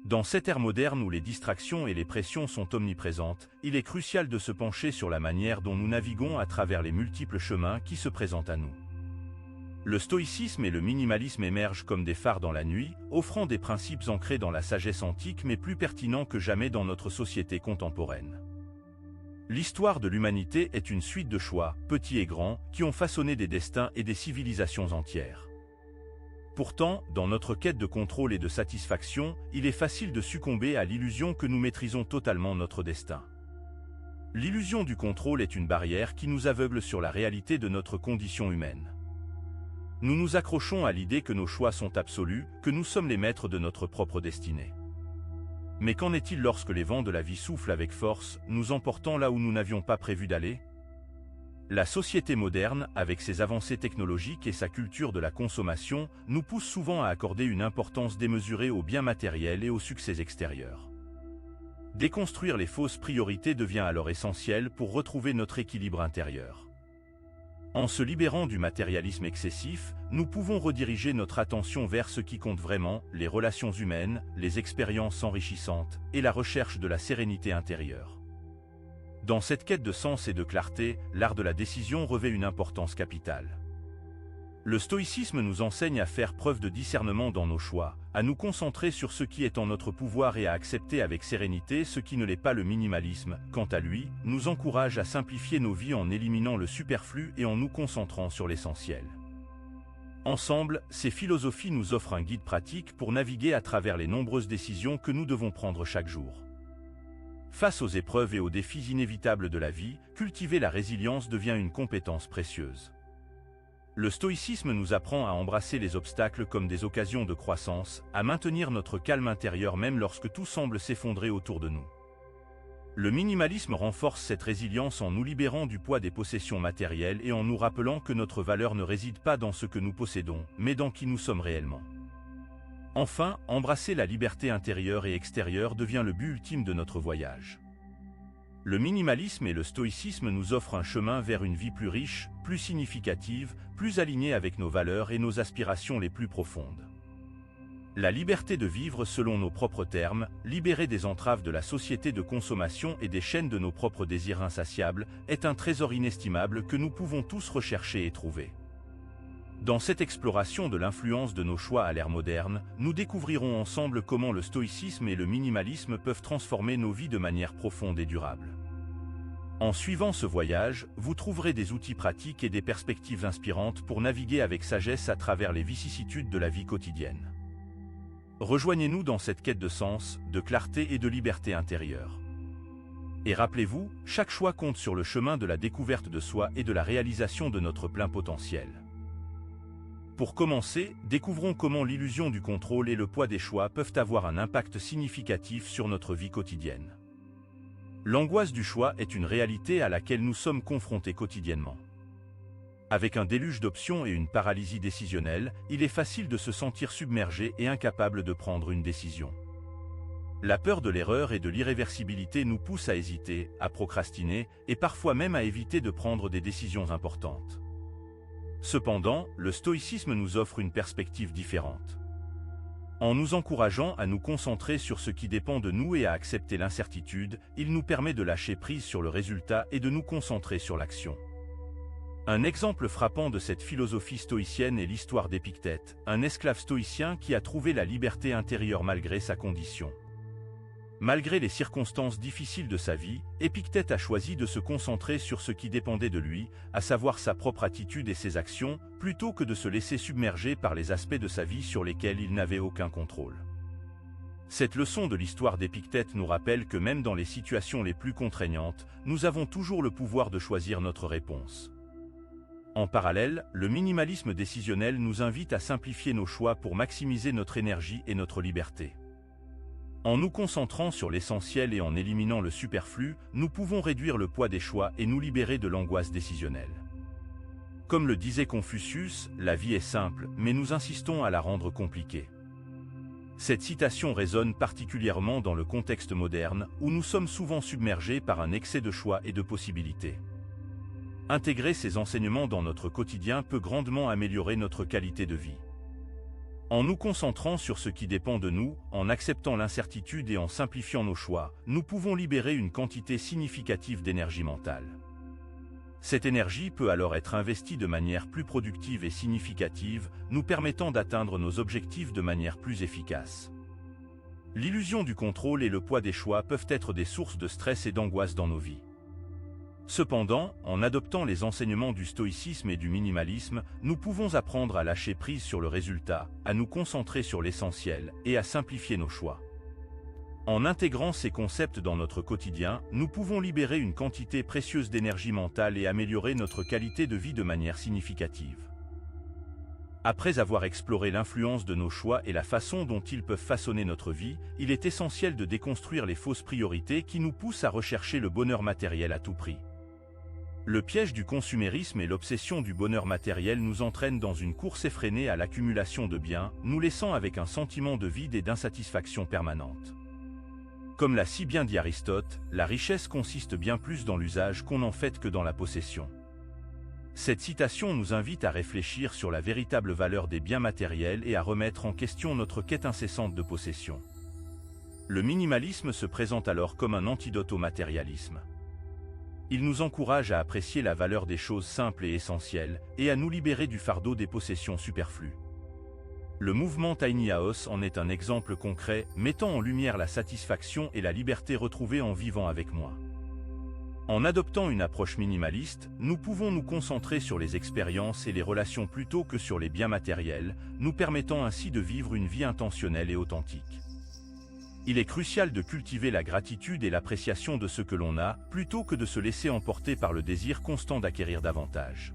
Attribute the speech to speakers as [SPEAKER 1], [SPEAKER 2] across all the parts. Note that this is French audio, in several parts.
[SPEAKER 1] Dans cette ère moderne où les distractions et les pressions sont omniprésentes, il est crucial de se pencher sur la manière dont nous naviguons à travers les multiples chemins qui se présentent à nous. Le stoïcisme et le minimalisme émergent comme des phares dans la nuit, offrant des principes ancrés dans la sagesse antique mais plus pertinents que jamais dans notre société contemporaine. L'histoire de l'humanité est une suite de choix, petits et grands, qui ont façonné des destins et des civilisations entières. Pourtant, dans notre quête de contrôle et de satisfaction, il est facile de succomber à l'illusion que nous maîtrisons totalement notre destin. L'illusion du contrôle est une barrière qui nous aveugle sur la réalité de notre condition humaine. Nous nous accrochons à l'idée que nos choix sont absolus, que nous sommes les maîtres de notre propre destinée. Mais qu'en est-il lorsque les vents de la vie soufflent avec force, nous emportant là où nous n'avions pas prévu d'aller ? La société moderne, avec ses avancées technologiques et sa culture de la consommation, nous pousse souvent à accorder une importance démesurée aux biens matériels et aux succès extérieurs. Déconstruire les fausses priorités devient alors essentiel pour retrouver notre équilibre intérieur. En se libérant du matérialisme excessif, nous pouvons rediriger notre attention vers ce qui compte vraiment, les relations humaines, les expériences enrichissantes et la recherche de la sérénité intérieure. Dans cette quête de sens et de clarté, l'art de la décision revêt une importance capitale. Le stoïcisme nous enseigne à faire preuve de discernement dans nos choix, à nous concentrer sur ce qui est en notre pouvoir et à accepter avec sérénité ce qui ne l'est pas. Le minimalisme, quant à lui, nous encourage à simplifier nos vies en éliminant le superflu et en nous concentrant sur l'essentiel. Ensemble, ces philosophies nous offrent un guide pratique pour naviguer à travers les nombreuses décisions que nous devons prendre chaque jour. Face aux épreuves et aux défis inévitables de la vie, cultiver la résilience devient une compétence précieuse. Le stoïcisme nous apprend à embrasser les obstacles comme des occasions de croissance, à maintenir notre calme intérieur même lorsque tout semble s'effondrer autour de nous. Le minimalisme renforce cette résilience en nous libérant du poids des possessions matérielles et en nous rappelant que notre valeur ne réside pas dans ce que nous possédons, mais dans qui nous sommes réellement. Enfin, embrasser la liberté intérieure et extérieure devient le but ultime de notre voyage. Le minimalisme et le stoïcisme nous offrent un chemin vers une vie plus riche, plus significative, plus alignée avec nos valeurs et nos aspirations les plus profondes. La liberté de vivre selon nos propres termes, libérée des entraves de la société de consommation et des chaînes de nos propres désirs insatiables, est un trésor inestimable que nous pouvons tous rechercher et trouver. Dans cette exploration de l'influence de nos choix à l'ère moderne, nous découvrirons ensemble comment le stoïcisme et le minimalisme peuvent transformer nos vies de manière profonde et durable. En suivant ce voyage, vous trouverez des outils pratiques et des perspectives inspirantes pour naviguer avec sagesse à travers les vicissitudes de la vie quotidienne. Rejoignez-nous dans cette quête de sens, de clarté et de liberté intérieure. Et rappelez-vous, chaque choix compte sur le chemin de la découverte de soi et de la réalisation de notre plein potentiel. Pour commencer, découvrons comment l'illusion du contrôle et le poids des choix peuvent avoir un impact significatif sur notre vie quotidienne. L'angoisse du choix est une réalité à laquelle nous sommes confrontés quotidiennement. Avec un déluge d'options et une paralysie décisionnelle, il est facile de se sentir submergé et incapable de prendre une décision. La peur de l'erreur et de l'irréversibilité nous pousse à hésiter, à procrastiner et parfois même à éviter de prendre des décisions importantes. Cependant, le stoïcisme nous offre une perspective différente. En nous encourageant à nous concentrer sur ce qui dépend de nous et à accepter l'incertitude, il nous permet de lâcher prise sur le résultat et de nous concentrer sur l'action. Un exemple frappant de cette philosophie stoïcienne est l'histoire d'Épictète, un esclave stoïcien qui a trouvé la liberté intérieure malgré sa condition. Malgré les circonstances difficiles de sa vie, Épictète a choisi de se concentrer sur ce qui dépendait de lui, à savoir sa propre attitude et ses actions, plutôt que de se laisser submerger par les aspects de sa vie sur lesquels il n'avait aucun contrôle. Cette leçon de l'histoire d'Épictète nous rappelle que même dans les situations les plus contraignantes, nous avons toujours le pouvoir de choisir notre réponse. En parallèle, le minimalisme décisionnel nous invite à simplifier nos choix pour maximiser notre énergie et notre liberté. En nous concentrant sur l'essentiel et en éliminant le superflu, nous pouvons réduire le poids des choix et nous libérer de l'angoisse décisionnelle. Comme le disait Confucius, la vie est simple, mais nous insistons à la rendre compliquée. Cette citation résonne particulièrement dans le contexte moderne, où nous sommes souvent submergés par un excès de choix et de possibilités. Intégrer ces enseignements dans notre quotidien peut grandement améliorer notre qualité de vie. En nous concentrant sur ce qui dépend de nous, en acceptant l'incertitude et en simplifiant nos choix, nous pouvons libérer une quantité significative d'énergie mentale. Cette énergie peut alors être investie de manière plus productive et significative, nous permettant d'atteindre nos objectifs de manière plus efficace. L'illusion du contrôle et le poids des choix peuvent être des sources de stress et d'angoisse dans nos vies. Cependant, en adoptant les enseignements du stoïcisme et du minimalisme, nous pouvons apprendre à lâcher prise sur le résultat, à nous concentrer sur l'essentiel et à simplifier nos choix. En intégrant ces concepts dans notre quotidien, nous pouvons libérer une quantité précieuse d'énergie mentale et améliorer notre qualité de vie de manière significative. Après avoir exploré l'influence de nos choix et la façon dont ils peuvent façonner notre vie, il est essentiel de déconstruire les fausses priorités qui nous poussent à rechercher le bonheur matériel à tout prix. Le piège du consumérisme et l'obsession du bonheur matériel nous entraînent dans une course effrénée à l'accumulation de biens, nous laissant avec un sentiment de vide et d'insatisfaction permanente. Comme l'a si bien dit Aristote, la richesse consiste bien plus dans l'usage qu'on en fait que dans la possession. Cette citation nous invite à réfléchir sur la véritable valeur des biens matériels et à remettre en question notre quête incessante de possession. Le minimalisme se présente alors comme un antidote au matérialisme. Il nous encourage à apprécier la valeur des choses simples et essentielles, et à nous libérer du fardeau des possessions superflues. Le mouvement Tiny House en est un exemple concret, mettant en lumière la satisfaction et la liberté retrouvées en vivant avec moi. En adoptant une approche minimaliste, nous pouvons nous concentrer sur les expériences et les relations plutôt que sur les biens matériels, nous permettant ainsi de vivre une vie intentionnelle et authentique. Il est crucial de cultiver la gratitude et l'appréciation de ce que l'on a, plutôt que de se laisser emporter par le désir constant d'acquérir davantage.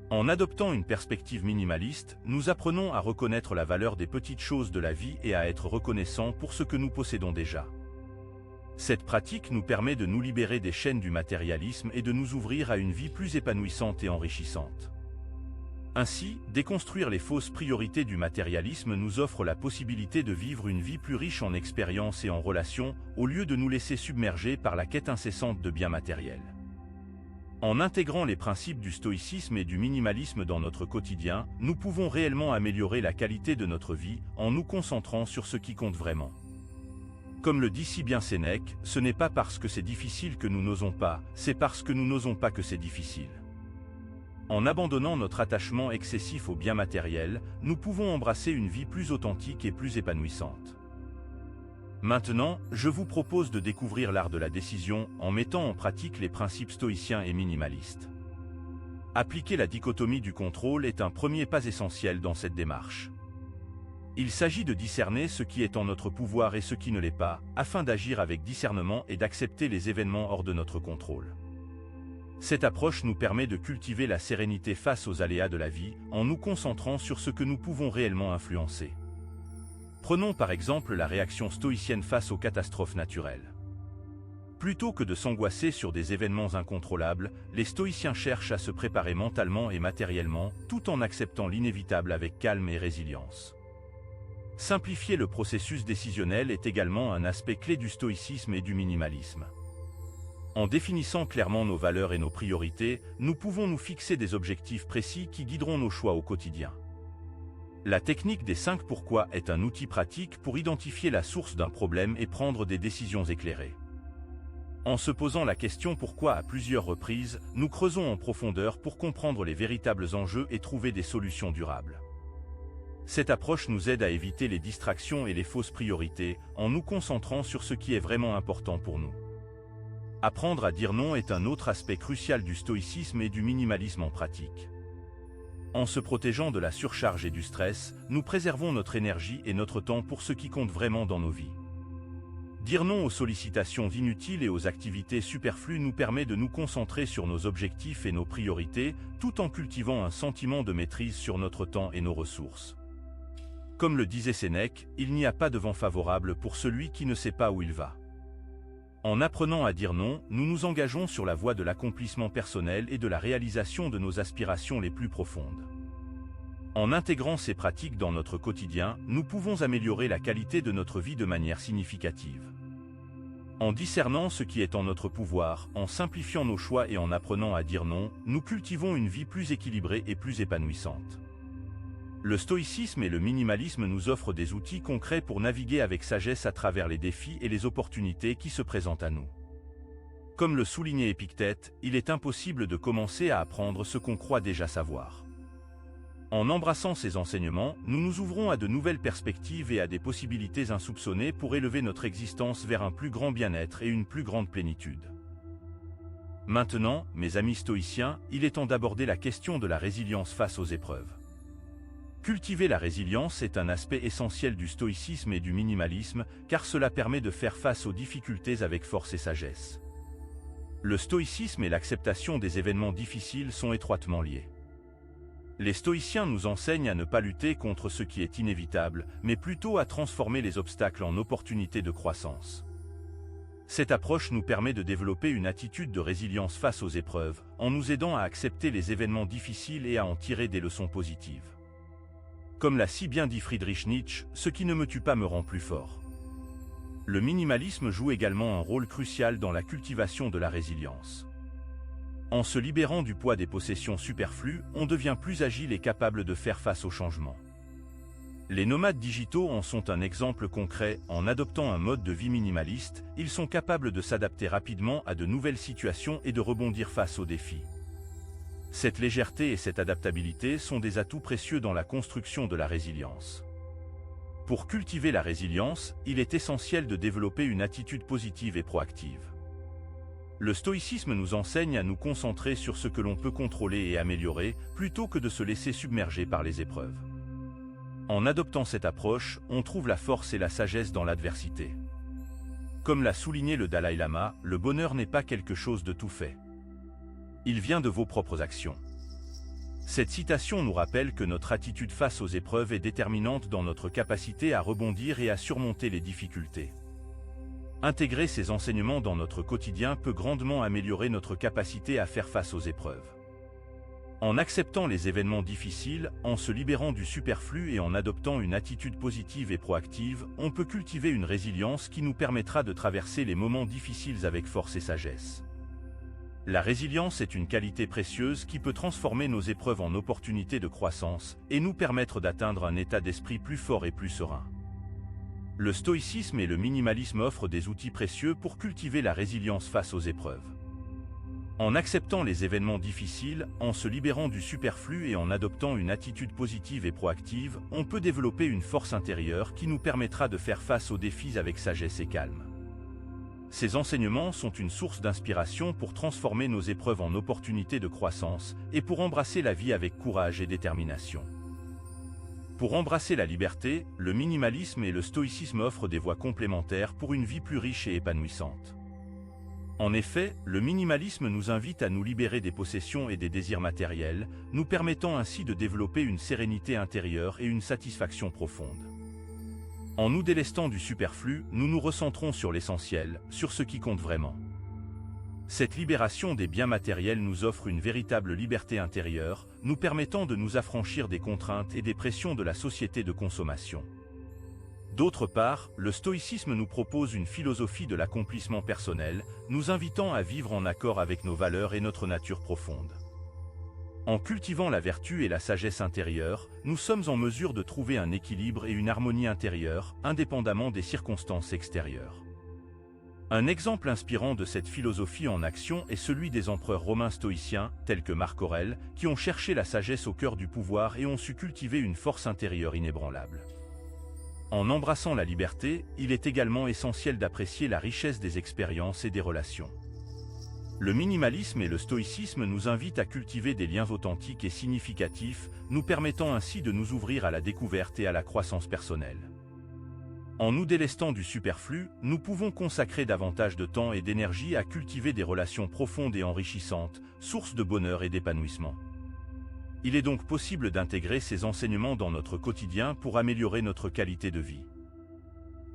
[SPEAKER 1] En adoptant une perspective minimaliste, nous apprenons à reconnaître la valeur des petites choses de la vie et à être reconnaissants pour ce que nous possédons déjà. Cette pratique nous permet de nous libérer des chaînes du matérialisme et de nous ouvrir à une vie plus épanouissante et enrichissante. Ainsi, déconstruire les fausses priorités du matérialisme nous offre la possibilité de vivre une vie plus riche en expériences et en relations, au lieu de nous laisser submerger par la quête incessante de biens matériels. En intégrant les principes du stoïcisme et du minimalisme dans notre quotidien, nous pouvons réellement améliorer la qualité de notre vie en nous concentrant sur ce qui compte vraiment. Comme le dit si bien Sénèque, ce n'est pas parce que c'est difficile que nous n'osons pas, c'est parce que nous n'osons pas que c'est difficile. En abandonnant notre attachement excessif aux biens matériels, nous pouvons embrasser une vie plus authentique et plus épanouissante. Maintenant, je vous propose de découvrir l'art de la décision en mettant en pratique les principes stoïciens et minimalistes. Appliquer la dichotomie du contrôle est un premier pas essentiel dans cette démarche. Il s'agit de discerner ce qui est en notre pouvoir et ce qui ne l'est pas, afin d'agir avec discernement et d'accepter les événements hors de notre contrôle. Cette approche nous permet de cultiver la sérénité face aux aléas de la vie, en nous concentrant sur ce que nous pouvons réellement influencer. Prenons par exemple la réaction stoïcienne face aux catastrophes naturelles. Plutôt que de s'angoisser sur des événements incontrôlables, les stoïciens cherchent à se préparer mentalement et matériellement, tout en acceptant l'inévitable avec calme et résilience. Simplifier le processus décisionnel est également un aspect clé du stoïcisme et du minimalisme. En définissant clairement nos valeurs et nos priorités, nous pouvons nous fixer des objectifs précis qui guideront nos choix au quotidien. La technique des 5 pourquoi est un outil pratique pour identifier la source d'un problème et prendre des décisions éclairées. En se posant la question pourquoi à plusieurs reprises, nous creusons en profondeur pour comprendre les véritables enjeux et trouver des solutions durables. Cette approche nous aide à éviter les distractions et les fausses priorités, en nous concentrant sur ce qui est vraiment important pour nous. Apprendre à dire non est un autre aspect crucial du stoïcisme et du minimalisme en pratique. En se protégeant de la surcharge et du stress, nous préservons notre énergie et notre temps pour ce qui compte vraiment dans nos vies. Dire non aux sollicitations inutiles et aux activités superflues nous permet de nous concentrer sur nos objectifs et nos priorités, tout en cultivant un sentiment de maîtrise sur notre temps et nos ressources. Comme le disait Sénèque, il n'y a pas de vent favorable pour celui qui ne sait pas où il va. En apprenant à dire non, nous nous engageons sur la voie de l'accomplissement personnel et de la réalisation de nos aspirations les plus profondes. En intégrant ces pratiques dans notre quotidien, nous pouvons améliorer la qualité de notre vie de manière significative. En discernant ce qui est en notre pouvoir, en simplifiant nos choix et en apprenant à dire non, nous cultivons une vie plus équilibrée et plus épanouissante. Le stoïcisme et le minimalisme nous offrent des outils concrets pour naviguer avec sagesse à travers les défis et les opportunités qui se présentent à nous. Comme le soulignait Épictète, il est impossible de commencer à apprendre ce qu'on croit déjà savoir. En embrassant ces enseignements, nous nous ouvrons à de nouvelles perspectives et à des possibilités insoupçonnées pour élever notre existence vers un plus grand bien-être et une plus grande plénitude. Maintenant, mes amis stoïciens, il est temps d'aborder la question de la résilience face aux épreuves. Cultiver la résilience est un aspect essentiel du stoïcisme et du minimalisme, car cela permet de faire face aux difficultés avec force et sagesse. Le stoïcisme et l'acceptation des événements difficiles sont étroitement liés. Les stoïciens nous enseignent à ne pas lutter contre ce qui est inévitable, mais plutôt à transformer les obstacles en opportunités de croissance. Cette approche nous permet de développer une attitude de résilience face aux épreuves, en nous aidant à accepter les événements difficiles et à en tirer des leçons positives. Comme l'a si bien dit Friedrich Nietzsche, ce qui ne me tue pas me rend plus fort. Le minimalisme joue également un rôle crucial dans la cultivation de la résilience. En se libérant du poids des possessions superflues, on devient plus agile et capable de faire face aux changements. Les nomades digitaux en sont un exemple concret. En adoptant un mode de vie minimaliste, ils sont capables de s'adapter rapidement à de nouvelles situations et de rebondir face aux défis. Cette légèreté et cette adaptabilité sont des atouts précieux dans la construction de la résilience. Pour cultiver la résilience, il est essentiel de développer une attitude positive et proactive. Le stoïcisme nous enseigne à nous concentrer sur ce que l'on peut contrôler et améliorer, plutôt que de se laisser submerger par les épreuves. En adoptant cette approche, on trouve la force et la sagesse dans l'adversité. Comme l'a souligné le Dalai Lama, le bonheur n'est pas quelque chose de tout fait. Il vient de vos propres actions. Cette citation nous rappelle que notre attitude face aux épreuves est déterminante dans notre capacité à rebondir et à surmonter les difficultés. Intégrer ces enseignements dans notre quotidien peut grandement améliorer notre capacité à faire face aux épreuves. En acceptant les événements difficiles, en se libérant du superflu et en adoptant une attitude positive et proactive, on peut cultiver une résilience qui nous permettra de traverser les moments difficiles avec force et sagesse. La résilience est une qualité précieuse qui peut transformer nos épreuves en opportunités de croissance et nous permettre d'atteindre un état d'esprit plus fort et plus serein. Le stoïcisme et le minimalisme offrent des outils précieux pour cultiver la résilience face aux épreuves. En acceptant les événements difficiles, en se libérant du superflu et en adoptant une attitude positive et proactive, on peut développer une force intérieure qui nous permettra de faire face aux défis avec sagesse et calme. Ces enseignements sont une source d'inspiration pour transformer nos épreuves en opportunités de croissance et pour embrasser la vie avec courage et détermination. Pour embrasser la liberté, le minimalisme et le stoïcisme offrent des voies complémentaires pour une vie plus riche et épanouissante. En effet, le minimalisme nous invite à nous libérer des possessions et des désirs matériels, nous permettant ainsi de développer une sérénité intérieure et une satisfaction profonde. En nous délestant du superflu, nous nous recentrons sur l'essentiel, sur ce qui compte vraiment. Cette libération des biens matériels nous offre une véritable liberté intérieure, nous permettant de nous affranchir des contraintes et des pressions de la société de consommation. D'autre part, le stoïcisme nous propose une philosophie de l'accomplissement personnel, nous invitant à vivre en accord avec nos valeurs et notre nature profonde. En cultivant la vertu et la sagesse intérieure, nous sommes en mesure de trouver un équilibre et une harmonie intérieure, indépendamment des circonstances extérieures. Un exemple inspirant de cette philosophie en action est celui des empereurs romains stoïciens, tels que Marc Aurèle, qui ont cherché la sagesse au cœur du pouvoir et ont su cultiver une force intérieure inébranlable. En embrassant la liberté, il est également essentiel d'apprécier la richesse des expériences et des relations. Le minimalisme et le stoïcisme nous invitent à cultiver des liens authentiques et significatifs, nous permettant ainsi de nous ouvrir à la découverte et à la croissance personnelle. En nous délestant du superflu, nous pouvons consacrer davantage de temps et d'énergie à cultiver des relations profondes et enrichissantes, sources de bonheur et d'épanouissement. Il est donc possible d'intégrer ces enseignements dans notre quotidien pour améliorer notre qualité de vie.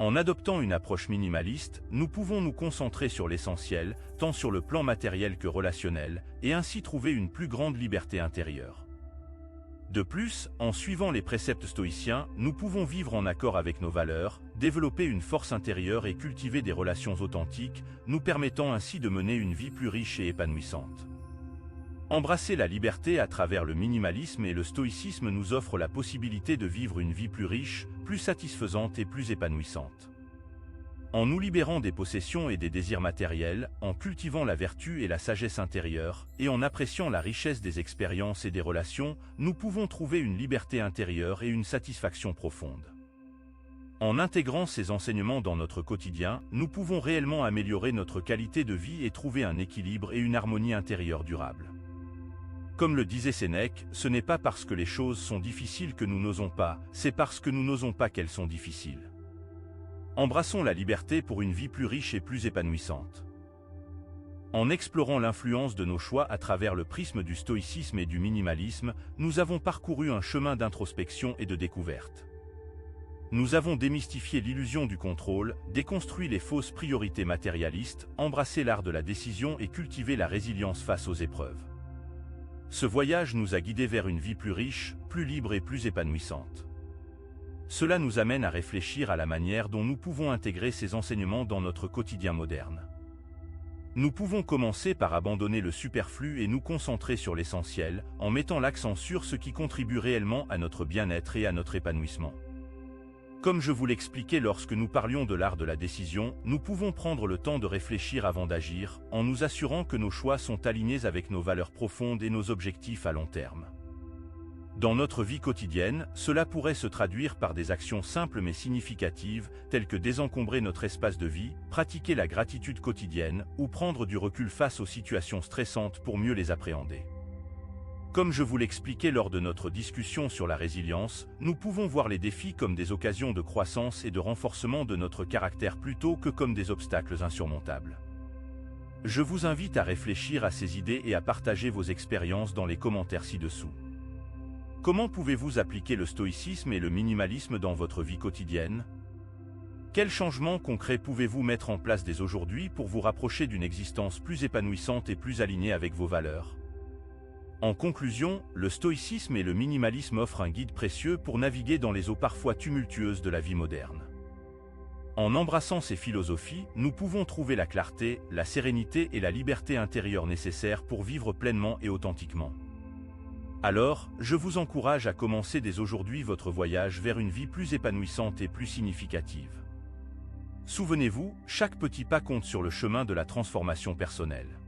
[SPEAKER 1] En adoptant une approche minimaliste, nous pouvons nous concentrer sur l'essentiel, tant sur le plan matériel que relationnel, et ainsi trouver une plus grande liberté intérieure. De plus, en suivant les préceptes stoïciens, nous pouvons vivre en accord avec nos valeurs, développer une force intérieure et cultiver des relations authentiques, nous permettant ainsi de mener une vie plus riche et épanouissante. Embrasser la liberté à travers le minimalisme et le stoïcisme nous offre la possibilité de vivre une vie plus riche, plus satisfaisante et plus épanouissante. En nous libérant des possessions et des désirs matériels, en cultivant la vertu et la sagesse intérieure, et en appréciant la richesse des expériences et des relations, nous pouvons trouver une liberté intérieure et une satisfaction profonde. En intégrant ces enseignements dans notre quotidien, nous pouvons réellement améliorer notre qualité de vie et trouver un équilibre et une harmonie intérieure durable. Comme le disait Sénèque, ce n'est pas parce que les choses sont difficiles que nous n'osons pas, c'est parce que nous n'osons pas qu'elles sont difficiles. Embrassons la liberté pour une vie plus riche et plus épanouissante. En explorant l'influence de nos choix à travers le prisme du stoïcisme et du minimalisme, nous avons parcouru un chemin d'introspection et de découverte. Nous avons démystifié l'illusion du contrôle, déconstruit les fausses priorités matérialistes, embrassé l'art de la décision et cultivé la résilience face aux épreuves. Ce voyage nous a guidés vers une vie plus riche, plus libre et plus épanouissante. Cela nous amène à réfléchir à la manière dont nous pouvons intégrer ces enseignements dans notre quotidien moderne. Nous pouvons commencer par abandonner le superflu et nous concentrer sur l'essentiel, en mettant l'accent sur ce qui contribue réellement à notre bien-être et à notre épanouissement. Comme je vous l'expliquais lorsque nous parlions de l'art de la décision, nous pouvons prendre le temps de réfléchir avant d'agir, en nous assurant que nos choix sont alignés avec nos valeurs profondes et nos objectifs à long terme. Dans notre vie quotidienne, cela pourrait se traduire par des actions simples mais significatives, telles que désencombrer notre espace de vie, pratiquer la gratitude quotidienne, ou prendre du recul face aux situations stressantes pour mieux les appréhender. Comme je vous l'expliquais lors de notre discussion sur la résilience, nous pouvons voir les défis comme des occasions de croissance et de renforcement de notre caractère plutôt que comme des obstacles insurmontables. Je vous invite à réfléchir à ces idées et à partager vos expériences dans les commentaires ci-dessous. Comment pouvez-vous appliquer le stoïcisme et le minimalisme dans votre vie quotidienne? Quels changements concrets pouvez-vous mettre en place dès aujourd'hui pour vous rapprocher d'une existence plus épanouissante et plus alignée avec vos valeurs? En conclusion, le stoïcisme et le minimalisme offrent un guide précieux pour naviguer dans les eaux parfois tumultueuses de la vie moderne. En embrassant ces philosophies, nous pouvons trouver la clarté, la sérénité et la liberté intérieure nécessaires pour vivre pleinement et authentiquement. Alors, je vous encourage à commencer dès aujourd'hui votre voyage vers une vie plus épanouissante et plus significative. Souvenez-vous, chaque petit pas compte sur le chemin de la transformation personnelle.